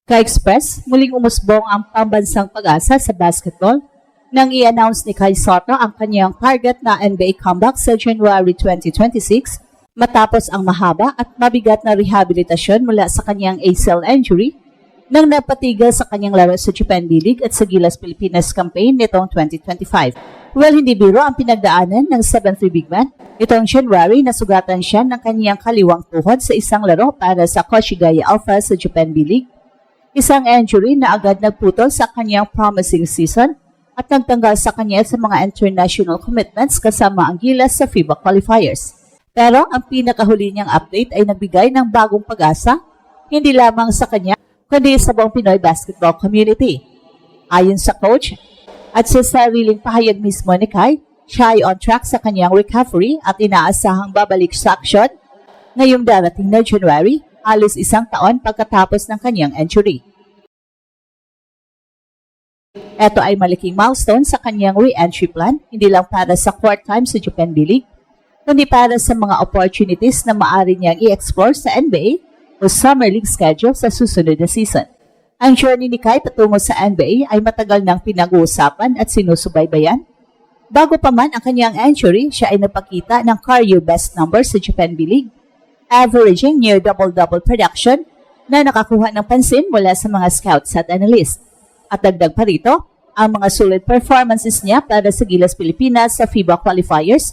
Ka-Express, muling umusbong ang pambansang pag-asa sa basketball nang i-announce ni Kai Sotto ang kanyang target na NBA comeback sa January 2026 matapos ang mahaba at mabigat na rehabilitasyon mula sa kanyang ACL injury nang napatigil sa kanyang laro sa Japan B-League at sa Gilas Pilipinas campaign nitong 2025. Well, hindi biro ang pinagdaanan ng 7'3" big man. Itong January, nasugatan siya ng kanyang kaliwang tuhod sa isang laro para sa Koshigaya Alpha sa Japan B-League. Isang injury na agad nagputol sa kanyang promising season at nagtanggal sa kanya sa mga international commitments kasama ang Gilas sa FIBA qualifiers. Pero ang pinakahuli niyang update ay nagbigay ng bagong pag-asa, hindi lamang sa kanya, kundi sa buong Pinoy basketball community. Ayon sa coach at sa sariling pahayag mismo ni Kai, siya ay on track sa kanyang recovery at inaasahang babalik sa aksyon ngayong darating na January, halos isang taon pagkatapos ng kanyang injury. Ito ay malaking milestone sa kanyang re-entry plan, hindi lang para sa court time sa Japan B-League, kundi para sa mga opportunities na maaari niyang i-explore sa NBA o Summer League schedule sa susunod na season. Ang journey ni Kai patungo sa NBA ay matagal nang pinag-uusapan at sinusubaybayan. Bago pa man ang kanyang injury, siya ay napakita ng career best number sa Japan B-League, averaging near double-double production na nakakuha ng pansin mula sa mga scouts at analysts. At dagdag pa rito, ang mga solid performances niya para sa Gilas Pilipinas sa FIBA qualifiers,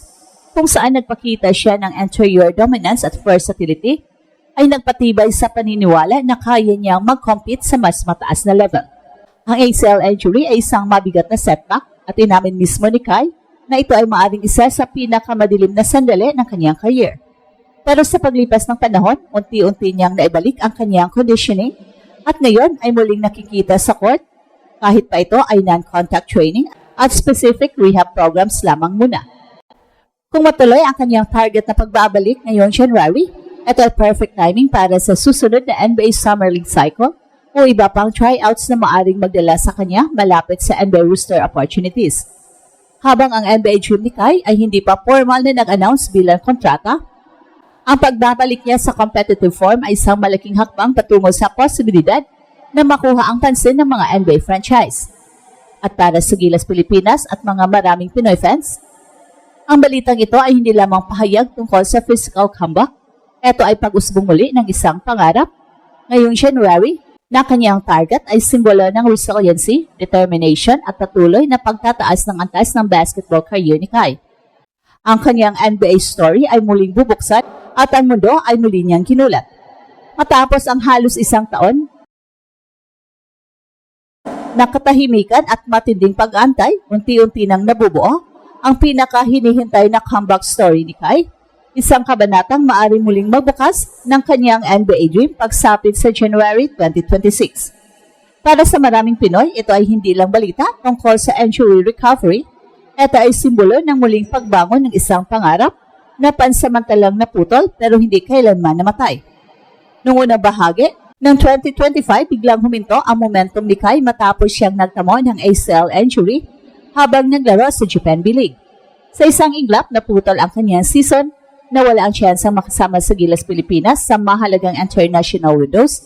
kung saan nagpakita siya ng interior dominance at versatility, ay nagpatibay sa paniniwala na kaya niyang mag-compete sa mas mataas na level. Ang ACL injury ay isang mabigat na setback at inamin mismo ni Kai na ito ay maaaring isa sa pinakamadilim na sandali ng kanyang career. Pero sa paglipas ng panahon, unti-unti niyang naibalik ang kanyang conditioning at ngayon ay muling nakikita sa court kahit pa ito ay non-contact training at specific rehab programs lamang muna. Kung matuloy ang kanyang target na pagbabalik ngayong January, ito ay perfect timing para sa susunod na NBA Summer League cycle o iba pang tryouts na maaring magdala sa kanya malapit sa NBA roster opportunities. Habang ang NBA dream ni Kai ay hindi pa formal na nag-announce bilang kontrata, ang pagbabalik niya sa competitive form ay isang malaking hakbang patungo sa posibilidad na makuha ang pansin ng mga NBA franchise. At para sa Gilas Pilipinas at mga maraming Pinoy fans, ang balitang ito ay hindi lamang pahayag tungkol sa physical comeback. Ito ay pag-usbong muli ng isang pangarap ngayong January na kanyang target ay simbolo ng resiliency, determination at patuloy na pagtataas ng antas ng basketball career ni Kai. Ang kanyang NBA story ay muling bubuksan at ang mundo ay muli niyang kinulat. Matapos ang halos isang taon, nakatahimikan at matinding pag-antay, unti-unti nang nabubuo ang pinakahinihintay na comeback story ni Kai, isang kabanatang maaaring muling magbukas ng kanyang NBA dream pagsapit sa January 2026. Para sa maraming Pinoy, ito ay hindi lang balita tungkol sa injury recovery. Ito ay simbolo ng muling pagbangon ng isang pangarap na pansamantalang naputol pero hindi kailanman namatay. Noong unang bahagi ng 2025, biglang huminto ang momentum ni Kai matapos siyang nagtamo ng ACL injury habang naglaro sa Japan B-League. Sa isang iglap, naputol ang kanyang season na wala ang tsansang makasama sa Gilas Pilipinas sa mahalagang international windows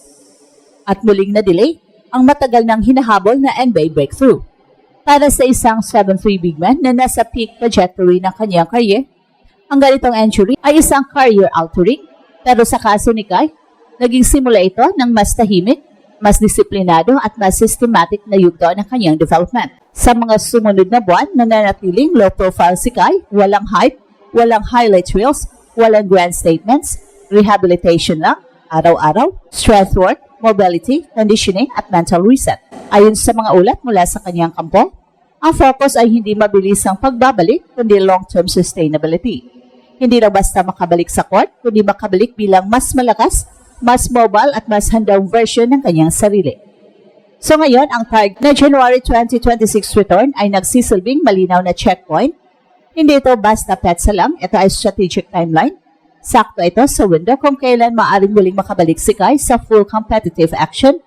at muling na-delay ang matagal nang hinahabol na NBA breakthrough. Para sa isang 7'3" big man na nasa peak trajectory ng kanyang career, ang ganitong injury ay isang career-altering, pero sa kaso ni Kai, naging simula ito ng mas tahimik, mas disiplinado at mas systematic na yugto ng kanyang development. Sa mga sumunod na buwan, nananatiling low profile si Kai, walang hype, walang highlight reels, walang grand statements, rehabilitation lang, araw-araw, strength work, mobility, conditioning at mental reset. Ayon sa mga ulat mula sa kanyang kampo, ang focus ay hindi mabilisang pagbabalik kundi long-term sustainability. Hindi lang basta makabalik sa court, kundi makabalik bilang mas malakas, mas mobile at mas handang version ng kanyang sarili. So ngayon, ang target na January 2026 return ay nagsisilbing malinaw na checkpoint. Hindi ito basta petsa lang, ito ay strategic timeline. Sakto ito sa window kung kailan maaaring muling makabalik si Kai sa full competitive action,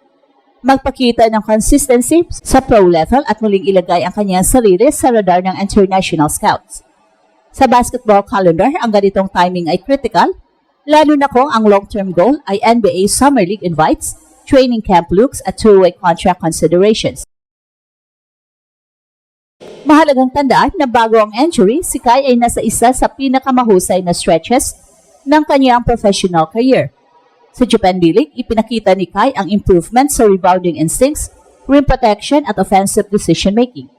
magpakita ng consistency sa pro level at muling ilagay ang kanyang sarili sa radar ng international scouts. Sa basketball calendar, ang ganitong timing ay critical, lalo na kung ang long-term goal ay NBA Summer League invites training camp looks at two-way contract considerations. Mahalagang tandaan na bago ang injury, si Kai ay nasa isa sa pinakamahusay na stretches ng kanyang professional career. Sa Japan B-League, ipinakita ni Kai ang improvement sa rebounding instincts, rim protection at offensive decision-making.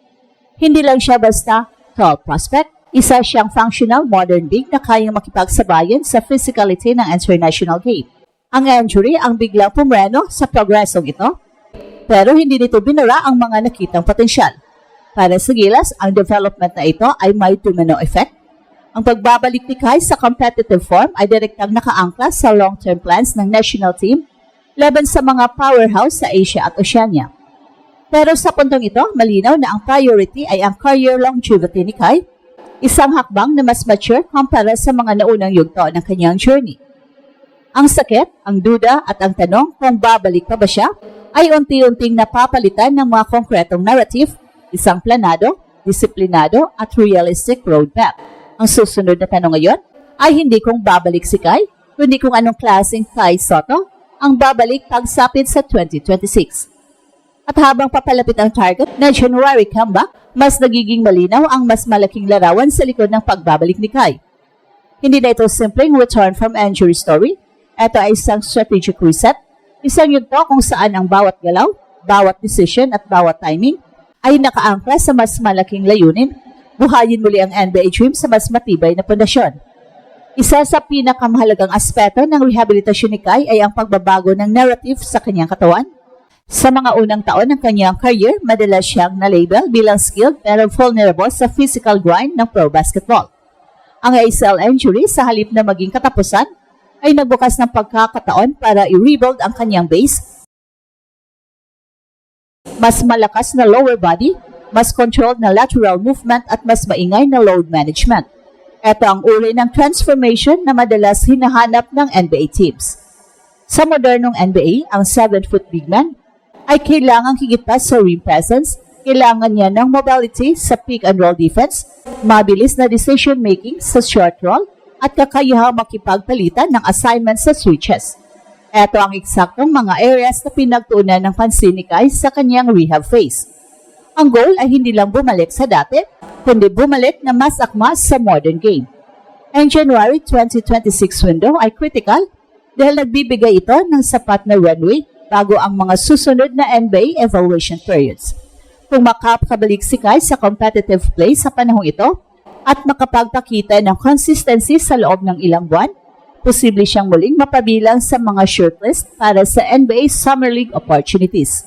Hindi lang siya basta tall prospect, isa siyang functional modern big na kayang makipagsabayan sa physicality ng international game. Ang injury ang biglang pumreno sa progresong ito, pero hindi nito binura ang mga nakitang potensyal. Para sa Gilas, ang development na ito ay may domino effect. Ang pagbabalik ni Kai sa competitive form ay direktang nakaangkla sa long-term plans ng national team laban sa mga powerhouse sa Asia at Oceania. Pero sa puntong ito, malinaw na ang priority ay ang career longevity ni Kai, isang hakbang na mas mature kumpara sa mga naunang yugto ng kanyang journey. Ang sakit, ang duda at ang tanong kung babalik pa ba siya ay unti-unting napapalitan ng mga konkretong narrative, isang planado, disiplinado at realistic roadmap. Ang susunod na tanong ngayon ay hindi kung babalik si Kai, kundi kung anong klaseng Kai Sotto ang babalik pagsapit sa 2026. At habang papalapit ang target na January comeback, mas nagiging malinaw ang mas malaking larawan sa likod ng pagbabalik ni Kai. Hindi na ito simpleng return from injury story. Ito ay isang strategic reset, isang yugto kung saan ang bawat galaw, bawat decision at bawat timing ay nakaangkla sa mas malaking layunin, buhayin muli ang NBA dream sa mas matibay na pundasyon. Isa sa pinakamahalagang aspeto ng rehabilitasyon ni Kai ay ang pagbabago ng narrative sa kanyang katawan. Sa mga unang taon ng kanyang career, madalas siyang na-label bilang skilled pero vulnerable sa physical grind ng pro basketball. Ang ACL injury sa halip na maging katapusan ay nagbukas ng pagkakataon para i-rebuild ang kanyang base. Mas malakas na lower body, mas controlled na lateral movement at mas maingay na load management. Ito ang uri ng transformation na madalas hinahanap ng NBA teams. Sa modernong NBA, ang 7-foot big man ay kailangang higit pa sa rim presence, kailangan niya ng mobility sa pick and roll defense, mabilis na decision making sa short roll, at kakayahang makipagpalitan ng assignments sa switches. Ito ang eksaktong mga areas na pinagtuunan ng pansin ni Kai sa kanyang rehab phase. Ang goal ay hindi lang bumalik sa dati, kundi bumalik na mas akma sa modern game. Ang January 2026 window ay critical dahil nagbibigay ito ng sapat na runway bago ang mga susunod na NBA evaluation periods. Kung makakabalik si Kai sa competitive play sa panahong ito at makapagpakita ng consistency sa loob ng ilang buwan, posible siyang muling mapabilang sa mga shortlist para sa NBA Summer League opportunities.